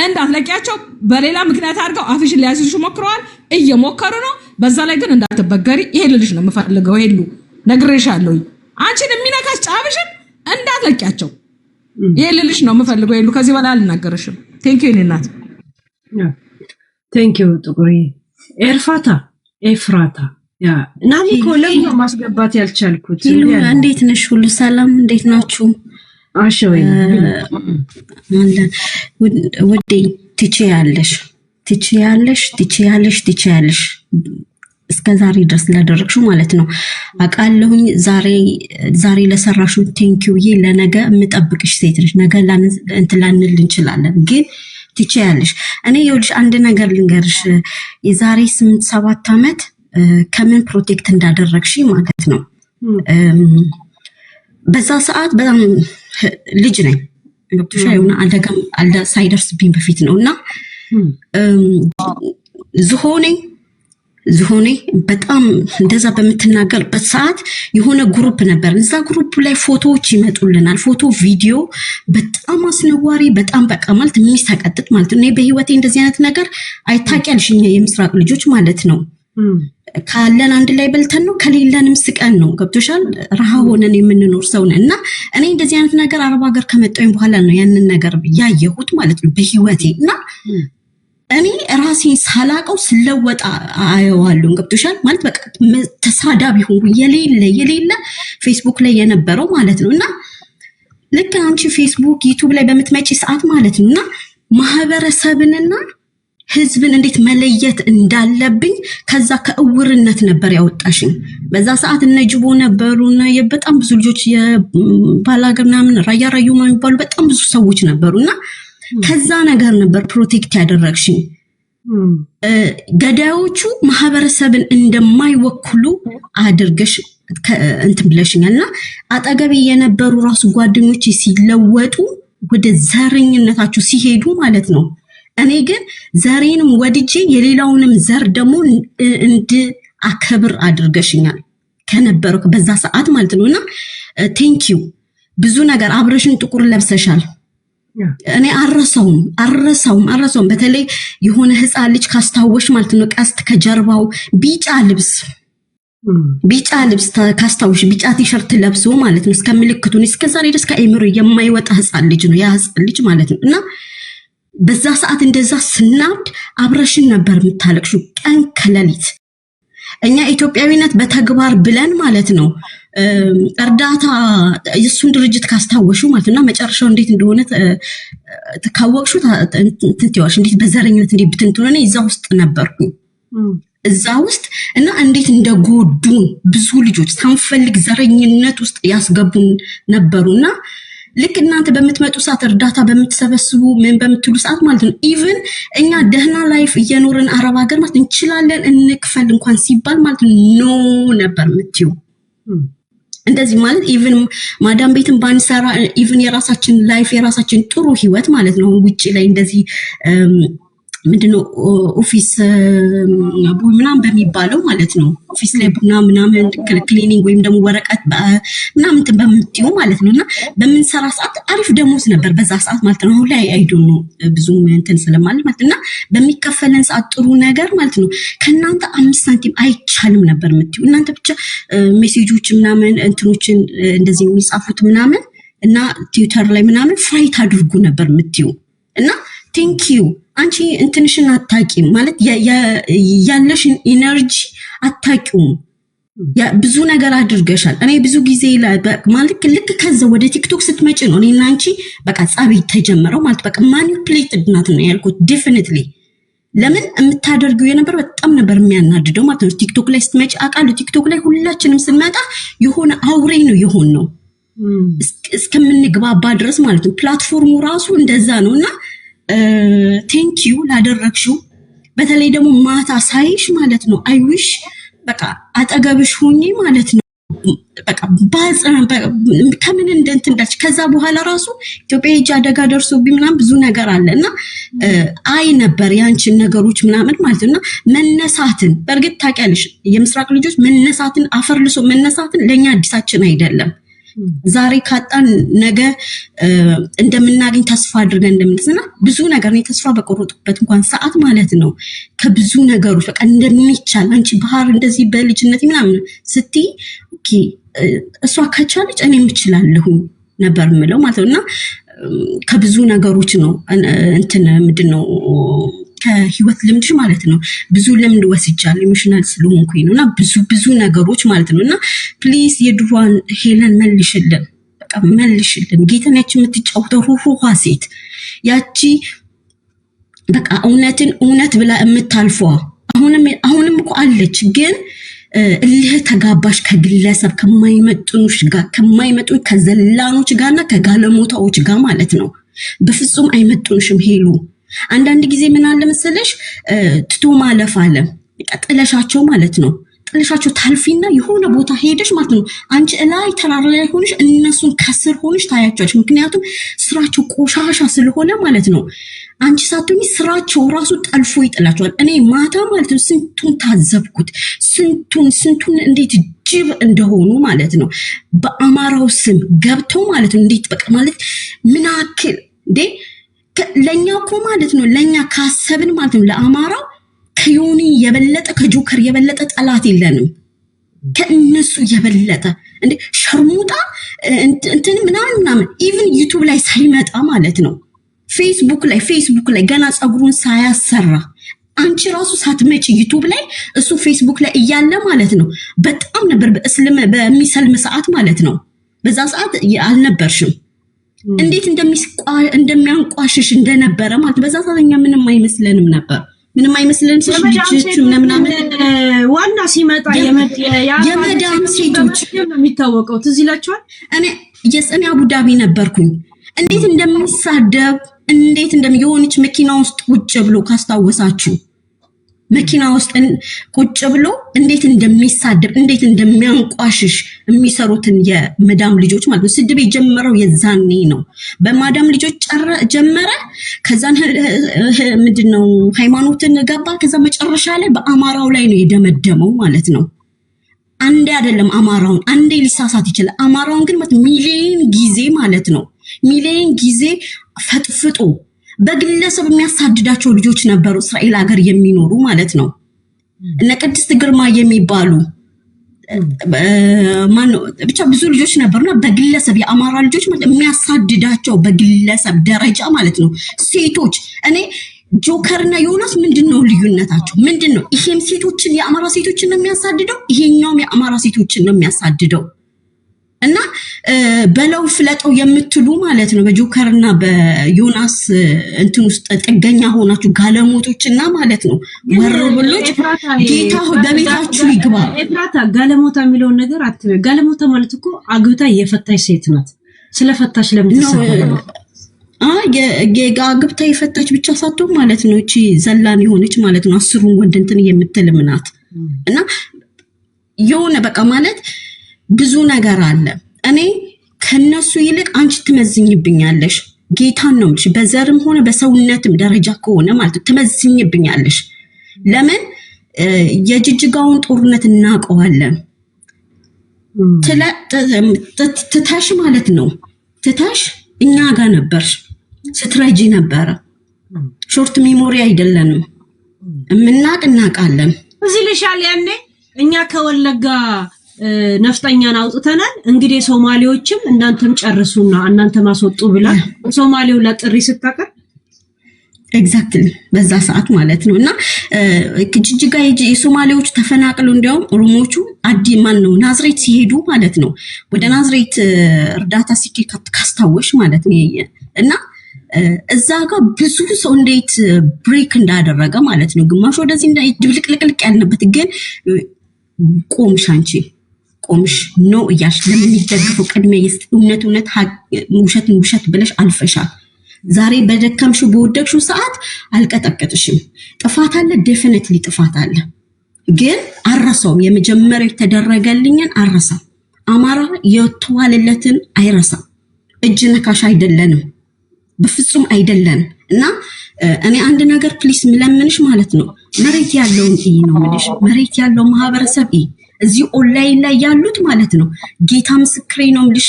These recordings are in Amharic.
እንዳትለቂያቸው በሌላ ምክንያት አድርገው አፍሽን ሊያስይዙሽ ሞክረዋል እየሞከሩ ነው በዛ ላይ ግን እንዳትበገሪ ይሄ ልልሽ ነው የምፈልገው ሄሉ ነግሬሻለሁ አንቺን የሚነካሽ ጫፍሽን እንዳትለቂያቸው ይሄ ልልሽ ነው የምፈልገው ሄሉ ከዚህ በላይ አልናገርሽም ቴንክ ዩ እናት ቴንክ ዩ ጥቁሪ ኤፍራታ ያ ናኒ ኮለም ማስገባት ያልቻልኩት እንዴት ነሽ ሁሉ ሰላም እንዴት ናችሁ አሸወይ ወዴ ትችያለሽ እስከዛሬ ድረስ ላደረግሽው ማለት ነው አቃለሁኝ ዛሬ ለሰራሽው ቴንኪው ይሄ ለነገ የምጠብቅሽ ሴት ነሽ ነገ ላንል እንችላለን ግን ትችያለሽ እኔ ይኸውልሽ አንድ ነገር ልንገርሽ የዛሬ 8-7 ዓመት ከምን ፕሮቴክት እንዳደረግሽ ማለት ነው በዛ ሰዓት በጣም ልጅ ነኝ ገብቶሻ የሆነ አልዳ ሳይደርስብኝ በፊት ነውና ዝሆኔ በጣም እንደዛ በመተናገርበት ሰዓት የሆነ ግሩፕ ነበር እዛ ግሩፕ ላይ ፎቶዎች ይመጡልናል ፎቶ ቪዲዮ በጣም አስነዋሪ በጣም በቃ ማለት የሚሰቀጥጥ ማለት ነው በህይወቴ እንደዚህ አይነት ነገር አይታቂያልሽኛ የምስራቅ ልጆች ማለት ነው ካለን አንድ ላይ በልተን ነው ከሌለንም ስቀን ነው ገብቶሻል ረሃ ሆነን የምንኖር ሰው ነን እና እኔ እንደዚህ አይነት ነገር አረብ ሀገር ከመጣሁኝ በኋላ ነው ያንን ነገር ያየሁት ማለት ነው በህይወቴ እና እኔ ራሴን ሳላቀው ስለወጣ አየዋለሁ ገብቶሻል ማለት በቃ ተሳዳቢ ሆንኩ የሌለ ፌስቡክ ላይ የነበረው ማለት ነውና ልክ አንቺ ፌስቡክ ዩቲዩብ ላይ በመትመጪ ሰዓት ማለት ነውና ማህበረሰብንና ህዝብን እንዴት መለየት እንዳለብኝ ከዛ ከእውርነት ነበር ያወጣሽኝ በዛ ሰዓት እነጅቦ ነበሩና በጣም ብዙ ልጆች የባላገርና ምን ራያራዩ የሚባሉ በጣም ብዙ ሰዎች ነበሩና ከዛ ነገር ነበር ፕሮቴክት ያደረግሽኝ ገዳዮቹ ማህበረሰብን እንደማይወክሉ አድርገሽ እንትን ብለሽኛልና አጠገቤ የነበሩ ራሱ ጓደኞቼ ሲለወጡ ወደ ዘረኝነታችሁ ሲሄዱ ማለት ነው እኔ ግን ዘሬንም ወድጄ የሌላውንም ዘር ደግሞ እንድ አከብር አድርገሽኛል ከነበረው በዛ ሰዓት ማለት ነውና ቴንክ ዩ ብዙ ነገር አብረሽን ጥቁር ለብሰሻል እኔ አረሳውም በተለይ የሆነ ህፃን ልጅ ካስታወሽ ማለት ነው ቀስት ከጀርባው ቢጫ ልብስ ካስታወሽ ቢጫ ቲሸርት ለብሶ ማለት ነው እስከምልክቱን እስከዛሬ ድረስ ከአይምሮ የማይወጣ ህፃን ልጅ ነው ያ ህፃን ልጅ ማለት ነው እና በዛ ሰዓት እንደዛ ስናድ አብረሽን ነበር የምታለቅሹ ቀን ከሌሊት እኛ ኢትዮጵያዊነት በተግባር ብለን ማለት ነው እርዳታ የሱን ድርጅት ካስታወሹ ማለትና መጨረሻው እንዴት እንደሆነ ተካወቅሹ ትንትዋሽ እንዴት በዘረኝነት እንዴት ብትንቱነ እዛ ውስጥ ነበርኩ እዛ ውስጥ እና እንዴት እንደጎዱን ብዙ ልጆች ሳንፈልግ ዘረኝነት ውስጥ ያስገቡን ነበሩና ልክ እናንተ በመትመጡ ሰዓት እርዳታ በመትሰበስቡ ምን በመትሉ ሰዓት ማለት ነው ኢቭን እኛ ደህና ላይፍ እየኖርን አረብ ሀገር ማለት እንችላለን እንክፈል እንኳን ሲባል ማለት ኖ ነበር ምትዩ እንደዚህ ማለት ኢቭን ማዳም ቤትን ባንሰራ ኢቭን የራሳችን ላይፍ የራሳችን ጥሩ ህይወት ማለት ነው ውጪ ላይ እንደዚህ ምንድነው ኦፊስ ምናምን በሚባለው ማለት ነው ኦፊስ ላይ ምናምን ክሊኒንግ ወይም ደግሞ ወረቀት ምናምን በመምጥዩ ማለት ነውና በመንሰራ ሰዓት አሪፍ ደሞዝ ነበር በዛ ሰዓት ማለት ነው ላይ አይዶን ነው ብዙ እንትን ስለማለት ማለትና በሚከፈለን ሰዓት ጥሩ ነገር ማለት ነው ከናንተ 5 ሳንቲም አይቻልም ነበር ምትዩ እናንተ ብቻ ሜሴጆች ምናምን እንትኖችን እንደዚህ የሚጻፉት ምናምን እና ትዊተር ላይ ምናምን ፋይት አድርጉ ነበር ምትዩ እና ቴንክ ዩ አንቺ እንትንሽን አታቂም ማለት ያለሽን ኢነርጂ አታቂውም ብዙ ነገር አድርገሻል እኔ ብዙ ጊዜ ማለት ልክ ከዛ ወደ ቲክቶክ ስትመጪ ነው እኔና አንቺ በቃ ጻብ ተጀመረው ማለት በቃ ማኒፑሌትድ ናት ነው ያልኩት ዴፊኒትሊ ለምን የምታደርጊው የነበር በጣም ነበር የሚያናድደው ማለት ነው ቲክቶክ ላይ ስትመጪ አቃሉ ቲክቶክ ላይ ሁላችንም ስንመጣ የሆነ አውሬ ነው የሆን ነው እስከምንግባባ ድረስ ማለት ነው ፕላትፎርሙ ራሱ እንደዛ ነውና ቴንክ ዩ ላደረግሽው በተለይ ደግሞ ማታ ሳይሽ ማለት ነው አይዊሽ በቃ አጠገብሽ ሆኜ ማለት ነው በቃ ከምን እንደንትንዳች ከዛ በኋላ ራሱ ኢትዮጵያ ሄጄ አደጋ ደርሶብኝ ምናምን ብዙ ነገር አለና አይ ነበር ያንቺን ነገሮች ምናምን ማለትና መነሳትን በርግጥ ታውቂያለሽ የምስራቅ ልጆች መነሳትን አፈርልሶ መነሳትን ለኛ አዲሳችን አይደለም ዛሬ ካጣን ነገ እንደምናገኝ ተስፋ አድርገን እንደምንስና ብዙ ነገር ነው ተስፋ በቆረጡበት እንኳን ሰዓት ማለት ነው ከብዙ ነገሮች በቃ እንደሚቻል አንቺ ባህር እንደዚህ በልጅነት ምናምን ስትይ ኦኬ እሷ ከቻለች እኔም እችላለሁ ነበር ምለው ማለት ነውና ከብዙ ነገሮች ነው እንትን ምንድነው ከህይወት ልምድሽ ማለት ነው ብዙ ልምድ ወስጃለሁ ኢሞሽናል ስለሆንኩኝ ነውና ብዙ ነገሮች ማለት ነውና ፕሊዝ የድሮን ሄለን መልሽልን በቃ መልሽልን ጌታን ያቺ የምትጫወተው ሩህሩህ ሴት ያቺ በቃ እውነት ብላ የምታልፈው አሁንም እኮ አለች ግን እልህ ተጋባሽ ከግለሰብ ከማይመጡሽ ጋር ከዘላኖች ጋርና ከጋለሞታዎች ጋር ማለት ነው በፍጹም አይመጡንሽም ሄሉ አንዳንድ ጊዜ ምን አለ መሰለሽ ትቶ ማለፍ አለ ጥለሻቸው ማለት ነው ጥለሻቸው ታልፊና የሆነ ቦታ ሄደሽ ማለት ነው አንቺ ላይ ተራራ ላይ ሆነሽ እነሱን ከስር ሆነሽ ታያቸዋለሽ ምክንያቱም ስራቸው ቆሻሻ ስለሆነ ማለት ነው አንቺ ሳትሆኚ ስራቸው ራሱ ጠልፎ ይጥላቸዋል እኔ ማታ ማለት ነው ስንቱን ታዘብኩት ስንቱን እንዴት ጅብ እንደሆኑ ማለት ነው በአማራው ስም ገብተው ማለት ነው እንዴት በቃ ማለት ምን አክል እንዴ ለኛ እኮ ማለት ነው ለኛ ካሰብን ማለት ነው ለአማራው ከዮኒ የበለጠ ከጆከር የበለጠ ጠላት የለንም ከነሱ የበለጠ እንዴ ሸርሙጣ እንትን ምናምን ኢቭን ዩቲዩብ ላይ ሳይመጣ ማለት ነው ፌስቡክ ላይ ገና ጸጉሩን ሳያሰራ አንቺ ራሱ ሳትመጪ ዩቲዩብ ላይ እሱ ፌስቡክ ላይ እያለ ማለት ነው በጣም ነበር በሚሰልም ሰዓት ማለት ነው በዛ ሰዓት አልነበርሽም እንዴት እንደሚያንቋሽሽ እንደነበረ ማለት በዛ ሰዓትኛ ምንም አይመስለንም ነበር ምንም አይመስለንም ልጅ ምናምን ዋና ሲመጣ የመዳም ሴቶች የሚታወቀው ትዝ ይላችኋል እኔ አቡዳቢ ነበርኩኝ እንዴት እንደሚሳደብ እንዴት የሆነች መኪና ውስጥ ቁጭ ብሎ ካስታወሳችሁ መኪና ውስጥ ቁጭ ብሎ እንዴት እንደሚሳደብ እንዴት እንደሚያንቋሽሽ የሚሰሩትን የመዳም ልጆች ማለት ነው ስድብ የጀመረው የዛኔ ነው በማዳም ልጆች ጀመረ ከዛን ምንድነው ሃይማኖትን ገባ ከዛ መጨረሻ ላይ በአማራው ላይ ነው የደመደመው ማለት ነው አንዴ አይደለም አማራውን አንዴ ሊሳሳት ይችላል አማራውን ግን ማለት ሚሊዮን ጊዜ ማለት ነው ሚሊዮን ጊዜ ፈጥፍጦ በግለሰብ የሚያሳድዳቸው ልጆች ነበሩ እስራኤል ሀገር የሚኖሩ ማለት ነው እነ ቅድስት ግርማ የሚባሉ ብቻ ብዙ ልጆች ነበሩና በግለሰብ የአማራ ልጆች ማለት የሚያሳድዳቸው በግለሰብ ደረጃ ማለት ነው ሴቶች እኔ ጆከርና ዮናስ ምንድነው ልዩነታቸው ምንድነው ይሄም ሴቶችን የአማራ ሴቶችን ነው የሚያሳድደው ይሄኛውም የአማራ ሴቶችን ነው የሚያሳድደው እና በለው ፍለጠው የምትሉ ማለት ነው በጆከርና በዮናስ እንትን ውስጥ ጥገኛ ሆናችሁ ጋለሞቶችና ማለት ነው ወረብሎች ጌታ ሆይ በቤታችሁ ይግባ ኤፍራታ ጋለሞታ የሚለው ነገር አትበይ ጋለሞታ ማለት እኮ አግብታ የፈታች ሴት ናት ስለፈታች ለምን ተሰበረ ግብታ የፈታች ብቻ ሳትሆን ማለት ነው እቺ ዘላን የሆነች ማለት ነው አስሩን ወንድ እንትን የምትልምናት እና የሆነ በቃ ማለት ብዙ ነገር አለ እኔ ከነሱ ይልቅ አንቺ ትመዝኝብኛለሽ ጌታን ነው እንጂ በዘርም ሆነ በሰውነትም ደረጃ ከሆነ ማለት ትመዝኝብኛለሽ ለምን የጅጅጋውን ጦርነት እናቀዋለን ትታሽ ማለት ነው ትታሽ እኛ ጋር ነበር ስትራጂ ነበር ሾርት ሜሞሪ አይደለንም እናቃለን እዚህ ልሻል ያኔ እኛ ከወለጋ ነፍጠኛን አውጥተናል እንግዲህ ሶማሌዎችም እናንተም ጨርሱና እናንተ ማስወጡ ብላ ሶማሌው ለጥሪ ስታቀር ኤግዛክትሊ በዛ ሰዓት ማለት ነውና ጅጅጋ የሶማሌዎች ተፈናቅለው እንዲያውም ኦሮሞቹ ማን ነው ናዝሬት ሲሄዱ ማለት ነው ወደ ናዝሬት እርዳታ ሲኬድ ካስታወሽ ማለት ነው እና እዛ ጋር ብዙ ሰው እንዴት ብሬክ እንዳደረገ ማለት ነው ግማሽ ወደዚህ ድብልቅልቅልቅ ያለበት ግን ቆምሽ ነው እያልሽ ለሚደግፈው ቅድሚያ እውነት ውሸት ብለሽ አልፈሻል ዛሬ በደከምሽ በወደቅሽው ሰዓት አልቀጠቀጥሽም ጥፋት አለ ዴፊኒትሊ ጥፋት አለ ግን አረሳውም የመጀመሪያው ተደረገልኝን አረሳም አማራ የተዋለለትን አይረሳም እጅ ነካሽ አይደለንም በፍጹም አይደለን እና እኔ አንድ ነገር ፕሊስ ምለምንሽ ማለት ነው መሬት ያለውን ነው ማለት መሬት ያለው ማህበረሰብ እዚህ ኦንላይን ላይ ያሉት ማለት ነው ጌታ ምስክሬ ነው ምልሽ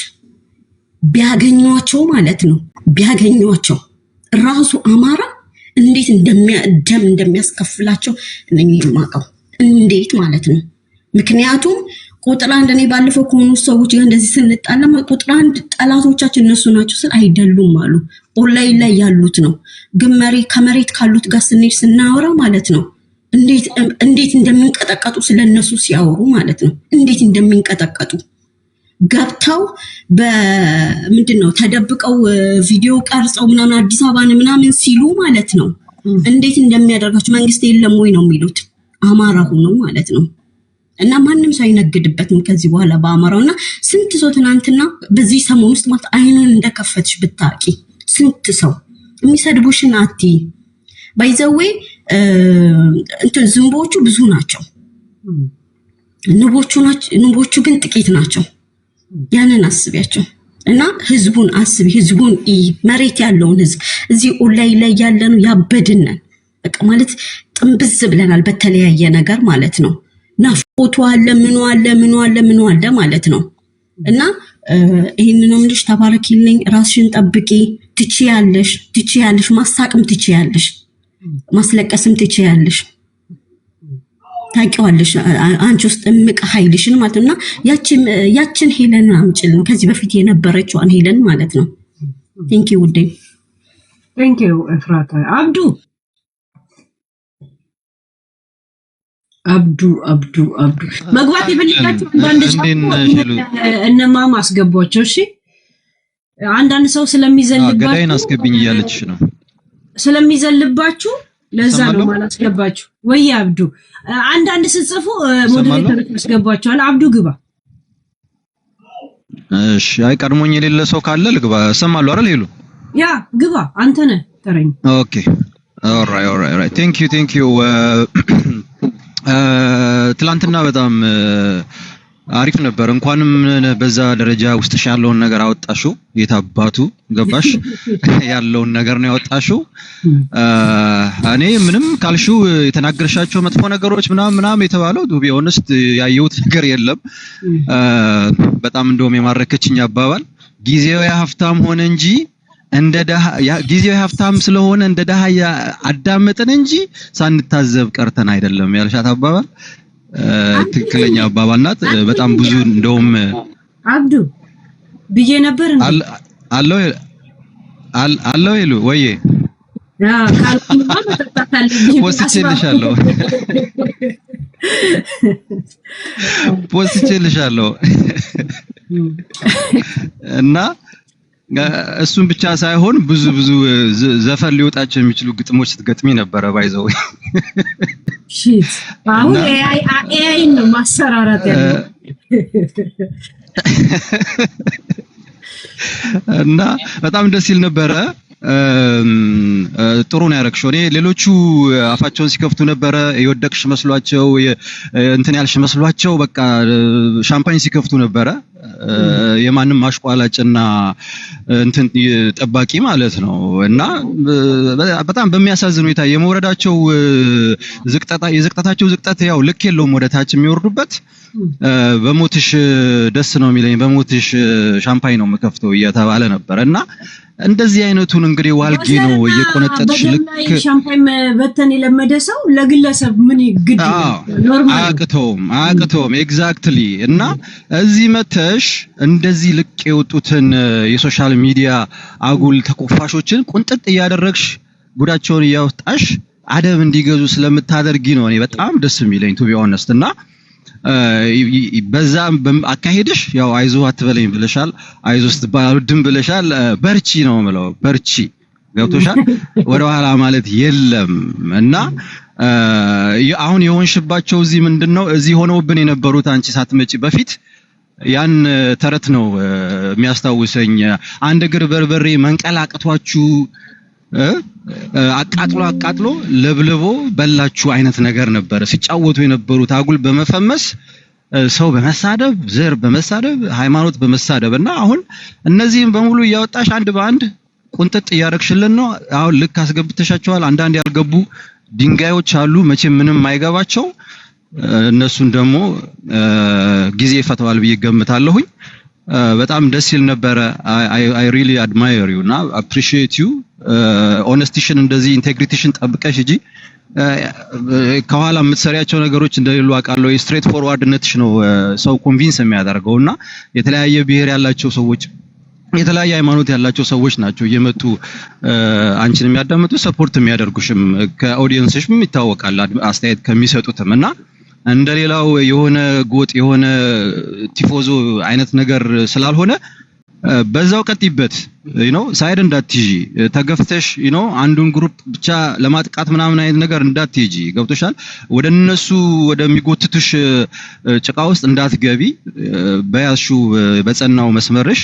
ቢያገኙአቸው ማለት ነው ቢያገኙአቸው ራሱ አማራ እንዴት እንደሚያስከፍላቸው እነኚህ ማቀው እንዴት ማለት ነው ምክንያቱም ቁጥር አንድ እኔ ባለፈው ከሆኑ ሰዎች ጋር እንደዚህ ስንጣላ ቁጥር አንድ ጠላቶቻችን እነሱ ናቸው ስል አይደሉም አሉ ኦንላይን ላይ ያሉት ነው ግን ከመሬት ካሉት ጋር ስናወራ ማለት ነው እንዴት እንደሚንቀጠቀጡ ስለነሱ ሲያወሩ ማለት ነው እንዴት እንደሚንቀጠቀጡ ገብተው በምንድነው ተደብቀው ቪዲዮ ቀርጸው ምናምን አዲስ አበባን ምናምን ሲሉ ማለት ነው እንዴት እንደሚያደርጋቸው መንግስት የለም ወይ ነው የሚሉት አማራ ሆኖ ማለት ነው እና ማንንም ሳይነግድበትም ከዚህ በኋላ በአማራውና ስንት ሰው ትናንትና በዚህ ሰሞን ውስጥ ማለት አይኑን እንደከፈትሽ ብታቂ ስንት ሰው የሚሰድቡሽን አቲ ባይዘዌ እንትን ዝንቦቹ ብዙ ናቸው ንቦቹ ግን ጥቂት ናቸው ያንን አስቢያቸው እና ህዝቡን አስቢ ህዝቡን መሬት ያለውን ህዝብ እዚህ ኦንላይን ላይ ያለኑ ያበድነን በቃ ማለት ጥምብዝ ብለናል በተለያየ ነገር ማለት ነው ናፍቆቱ አለ ምኑ አለ ማለት ነው እና ይሄንንም ልጅ ተባረኪልኝ ራስሽን ጠብቂ ትችያለሽ ማሳቅም ትችያለሽ ማስለቀስም ትችያለሽ ታውቂዋለሽ አንቺ ውስጥ እምቅ ኃይልሽን ማለት ነውና ያችን ሄለን አምጪልን ከዚህ በፊት የነበረችዋን ሄለን ማለት ነው ቴንክ ዩ ውዴ ቴንክ ዩ ኤፍራታ አብዱ መግባት ይፈልጋችሁ አንዳንድ ሰው እነማማ አስገቧቸው እሺ አንዳንድ ሰው ስለሚዘልባችሁ ገዳይን አስገብኝ እያለች ነው ስለሚዘልባችሁ ለዛ ነው ማለት አስገባችሁ ወይ አብዱ አንዳንድ ስጽፉ ሞዴሬተር አስገባችኋል አብዱ ግባ እሺ አይ ቀድሞኝ የሌለ ሰው ካለ ልግባ ሰማሉ አይደል ይሉ ያ ግባ አንተ ነህ ተረኝ ኦኬ ኦልራይት ቴንክ ዩ ትላንትና በጣም አሪፍ ነበር እንኳንም በዛ ደረጃ ውስጥ ያለውን ነገር አወጣሽው የታባቱ ገባሽ ያለውን ነገር ነው ያወጣሽው እኔ ምንም ካልሽው የተናገርሻቸው መጥፎ ነገሮች ምናምን የተባለው ዱ ቢ ኦነስት ያየሁት ነገር የለም በጣም እንደውም የማረከችኝ አባባል ጊዜው ያፍታም ሆነ እንጂ እንደ ደሃ ጊዜው ያፍታም ስለሆነ እንደ ደሃ አዳመጠን እንጂ ሳንታዘብ ቀርተን አይደለም ያልሻት አባባል ትክክለኛ አባባል ናት በጣም ብዙ እንደውም አብዱ ብዬ ነበር አለው ይሉ ወይ ያ ካልኩማ ተጣጣልኝ ፖስቼልሻለሁ እና እሱን ብቻ ሳይሆን ብዙ ዘፈን ሊወጣቸው የሚችሉ ግጥሞች ስትገጥሚ ነበር ባይዘው ሺት አሁን ኤአይ ነው ማሰራራት ያለው እና በጣም ደስ ይል ነበር ጥሩ ነው ያረክሽው እኔ ሌሎቹ አፋቸውን ሲከፍቱ ነበር የወደቅሽ መስሏቸው እንትን ያልሽ መስሏቸው በቃ ሻምፓኝ ሲከፍቱ ነበር የማንም ማሽቋላጭና እንትን ጠባቂ ማለት ነው እና በጣም በሚያሳዝን ሁኔታ የመወረዳቸው የዝቅጠታቸው ዝቅጠት ያው ልክ የለውም ወደ ታች የሚወርዱበት በሞትሽ ደስ ነው የሚለኝ በሞትሽ ሻምፓኝ ነው የምከፍተው እየተባለ ነበር እና እንደዚህ አይነቱን እንግዲህ ዋልጌ ነው እየቆነጠጥሽ ልክ ሻምፓኝ በተን የለመደ ሰው ለግለሰብ ምን ይግድ ኖርማል አቅተውም ኤግዛክትሊ እና እዚህ መተሽ እንደዚህ ልክ የወጡትን የሶሻል ሚዲያ አጉል ተቆፋሾችን ቁንጥጥ እያደረግሽ ጉዳቸውን እያወጣሽ አደብ እንዲገዙ ስለምታደርጊ ነው እኔ በጣም ደስ የሚለኝ ቱ ቢ ኦነስት እና በዛ አካሄድሽ ያው አይዞ አትበለኝ ብለሻል አይዞ ስትባሉ ድም ብለሻል በርቺ ነው ማለት በርቺ ገብቶሻል ወደ ኋላ ማለት የለም እና አሁን የሆንሽባቸው እዚህ ምንድነው እዚህ ሆነውብን የነበሩት አንቺ ሳትመጪ በፊት ያን ተረት ነው የሚያስታውሰኝ አንድ እግር በርበሬ መንቀላቅቷችሁ አቃጥሎ ለብልቦ በላችሁ አይነት ነገር ነበር ሲጫወቱ የነበሩት አጉል በመፈመስ ሰው በመሳደብ ዘር በመሳደብ ሃይማኖት በመሳደብና አሁን እነዚህን በሙሉ ያወጣሽ አንድ በአንድ ቁንጥጥ ያረክሽልን ነው አሁን ልክ አስገብተሻቸዋል አንዳንድ ያልገቡ ድንጋዮች አሉ መቼም ምንም አይገባቸው እነሱን ደግሞ ጊዜ ይፈታዋል ብዬ ገምታለሁኝ በጣም ደስ ይል ነበር I really admire you እና appreciate you honesty-ሽን እንደዚህ integrity-ሽን ጠብቀሽ እጂ ከኋላ የምትሰሪያቸው ነገሮች እንደሌሉ አቃለው ስትሬት ፎርዋርድነትሽ ነው ሰው ኮንቪንስ የሚያደርገውና የተለያየ ብሔር ያላቸው ሰዎች የተለያየ ሃይማኖት ያላቸው ሰዎች ናቸው እየመጡ አንቺን የሚያዳምጡ ሰፖርት የሚያደርጉሽም ከኦዲየንስሽም ይታወቃል አስተያየት ከሚሰጡትም እና እንደሌላው የሆነ ጎጥ የሆነ ቲፎዞ አይነት ነገር ስላልሆነ በዛው ቀጥይበት ሳይድ እንዳትጂ ተገፍተሽ አንዱን ግሩፕ ብቻ ለማጥቃት ምናምን አይነት ነገር እንዳትጂ ገብቶሻል ወደነሱ ወደሚጎትቱሽ ጭቃ ውስጥ እንዳትገቢ በያሹ በጸናው መስመርሽ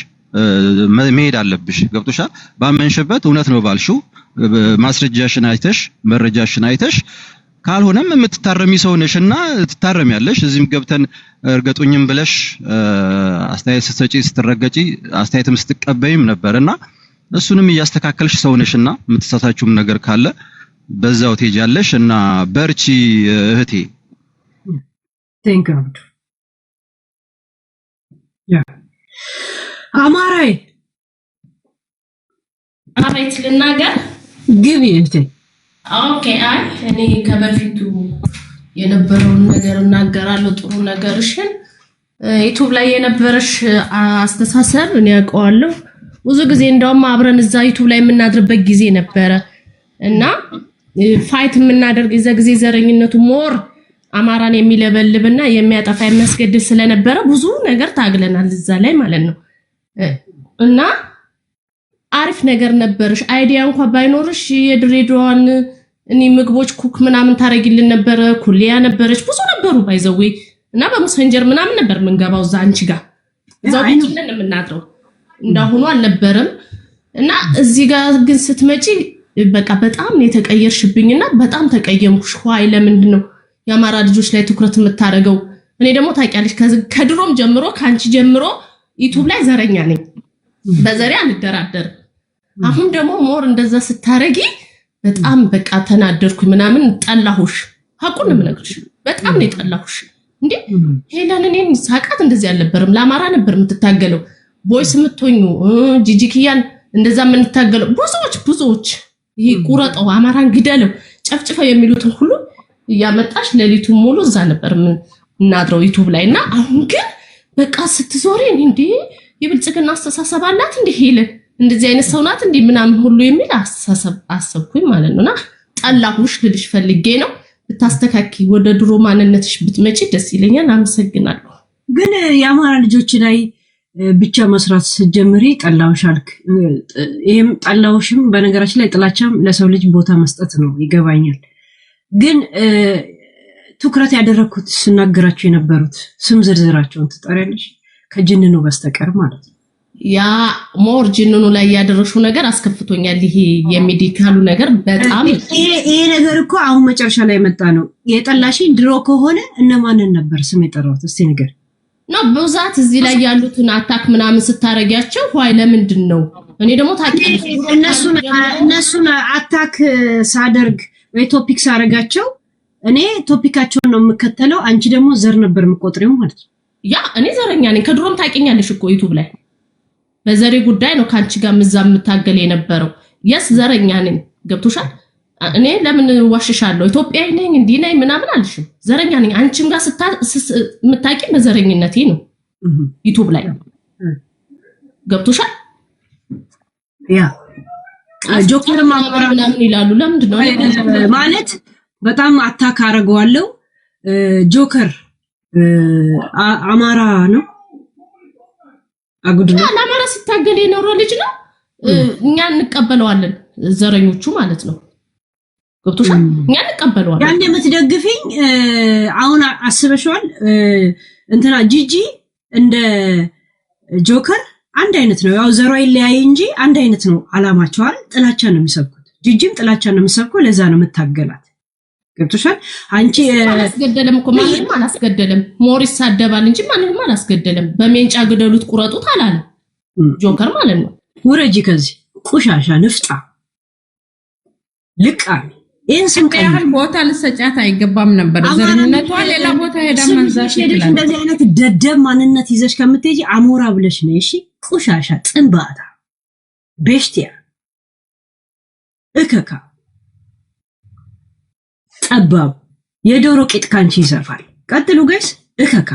መሄድ አለብሽ ገብቶሻል ባመንሽበት እውነት ነው ባልሽው ማስረጃሽን አይተሽ መረጃሽን አይተሽ ካልሆነም የምትታረሚ ሰው ነሽና ትታረሚያለሽ እዚህም ገብተን እርገጡኝም ብለሽ አስተያየት ስትሰጪ ስትረገጪ አስተያየትም ስትቀበይም ነበርና እሱንም ያስተካከልሽ ሰው ነሽና የምትሳሳቹም ነገር ካለ በዛው ትሄጃለሽ እና በርቺ እህቴ Thank God. Yeah. አማራይ አቤት ልናገር ግቢ እህቴ ኦኬ አይ እኔ ከበፊቱ የነበረውን ነገር እናገራለሁ ጥሩ ነገርሽን ዩቲዩብ ላይ የነበረሽ አስተሳሰብ እኔ ያውቀዋለሁ ብዙ ጊዜ እንደውም አብረን እዛ ዩቲዩብ ላይ የምናድርበት ጊዜ ነበረ እና ፋይት የምናደርግ እዛ ጊዜ ዘረኝነቱ ሞር አማራን የሚለበልብና የሚያጠፋ የሚያስገድል ስለነበረ ብዙ ነገር ታግለናል እዛ ላይ ማለት ነው እና አሪፍ ነገር ነበርሽ አይዲያ እንኳን ባይኖርሽ የድሬዳዋን እኔ ምግቦች ኩክ ምናምን ታረጊልን ነበር ኩሊያ ነበርሽ ብዙ ነበሩ ባይዘው እና በመሰንጀር ምናምን ነበር መንገባው እዛ አንቺ ጋር እዛው ቁጭልን የምናድረው እንዳሁኑ አልነበረም እና እዚህ ጋር ግን ስትመጪ በቃ በጣም የተቀየርሽብኝና በጣም ተቀየምኩሽ ሆይ ለምንድን ነው ያማራ ልጆች ላይ ትኩረት የምታረገው እኔ ደግሞ ታውቂያለሽ ከድሮም ጀምሮ ካንቺ ጀምሮ ዩቲዩብ ላይ ዘረኛ ነኝ በዘሬ አንደራደር አሁን ደግሞ ሞር እንደዛ ስታረጊ በጣም በቃ ተናደርኩ ምናምን ጠላሁሽ ሐቁን ምነግርሽ በጣም ነው ጠላሁሽ እንዴ ሄለን እኔን ሳቃት እንደዚህ አልነበርም ለአማራ ነበር የምትታገለው ቦይስ ምትሆኙ ጂጂኪያን እንደዛ የምንታገለው ብዙዎች ይሄ ቁረጠው አማራን ግደለው ጨፍጭፈው የሚሉትን ሁሉ ያመጣሽ ለሊቱን ሙሉ እዛ ነበር እናድረው ዩቲዩብ ላይና አሁን ግን በቃ ስትዞሪ እንዴ የብልጽግና አስተሳሰብ አላት እንዴ ሄለን እንደዚህ አይነት ሰው ናት እንዴ ምናምን ሁሉ የሚል አስተሳሰብ አሰብኩኝ ማለት ነውና ጠላሁሽ ልልሽ ፈልጌ ነው ብታስተካኪ ወደ ድሮ ማንነትሽ ብትመጪ ደስ ይለኛል አመሰግናለሁ ግን የአማራ ልጆች ላይ ብቻ መስራት ስትጀምሪ ጠላሁሽ አልክ ይሄም ጠላሁሽም በነገራችን ላይ ጥላቻም ለሰው ልጅ ቦታ መስጠት ነው ይገባኛል ግን ትኩረት ያደረኩት ስናገራቸው የነበሩት ስም ዝርዝራቸውን ትጠሪያለሽ ከጅንኑ በስተቀር ማለት ነው ያ ሞር ጅንኑ ላይ ያደረሽው ነገር አስከፍቶኛል ይሄ የሜዲካሉ ነገር በጣም ይሄ ነገር እኮ አሁን መጨረሻ ላይ መጣ ነው የጠላሽኝ ድሮ ከሆነ እነማንን ነበር ስም የጠራሁት እስቲ ነገር ነው በዛት እዚህ ላይ ያሉትን አታክ ምናምን ስታረጋቸው ሆይ ለምንድን ነው እኔ ደግሞ ታውቂያለሽ እነሱን አታክ ሳደርግ ወይ ቶፒክ ሳረጋቸው እኔ ቶፒካቸውን ነው የምከተለው አንቺ ደግሞ ዘር ነበር የምቆጥሪው ማለት ነው ያ እኔ ዘረኛ ነኝ ከድሮም ታውቂኛለሽ እኮ ዩቲዩብ ላይ በዘሬ ጉዳይ ነው ካንቺ ጋር ምዛም የምታገል የነበረው የስ ዘረኛ ነኝ ገብቶሻል እኔ ለምን ዋሽሻለሁ ኢትዮጵያዊ ነኝ እንዴ ነኝ ምናምን አልሽም ዘረኛ ነኝ አንቺም ጋር የምታውቂ በዘረኝነቴ ነው ዩቲዩብ ላይ ገብቶሻል ያ ጆከር ማምራ ምናምን ይላሉ ለምንድን ነው ማለት በጣም አታክ አረጋዋለሁ ጆከር አማራ ነው አጉድ ነው አማራ ሲታገል የኖረ ልጅ ነው እኛ እንቀበለዋለን ዘረኞቹ ማለት ነው ገብቶሻል እኛ እንቀበለዋለን ያን የምትደግፊኝ አሁን አስበሽዋል እንትና ጂጂ እንደ ጆከር አንድ አይነት ነው ያው ዘሯ ይለያይ እንጂ አንድ አይነት ነው አላማቸው ጥላቻ ነው የሚሰብኩት ጂጂም ጥላቻ ነው የሚሰብከው ለዛ ነው የምታገላት ገብቶሻል አንቺ አላስገደለም እኮ ማንንም አላስገደለም ሞሪስ ሳደባል እንጂ ማንንም አላስገደለም በሜንጫ ገደሉት ቁረጡት አላለ ጆከር ማለት ነው ውረጂ ከዚህ ቁሻሻ ንፍጣ ልቃ ይሄን ስም ያህል ቦታ ልሰጫት አይገባም ነበር። ዘረኝነቷ ሌላ ቦታ ሄዳ መንዛት ይችላል። እንደዚህ አይነት ደደብ ማንነት ይዘሽ ከምትሄጂ አሞራ ብለሽ ነው። እሺ ቁሻሻ ጽንባታ ቤሽቲያ እከካ ጠባብ የዶሮ ቂጥ ካንቺ ይሰፋል። ቀጥሉ ጋይስ እከካ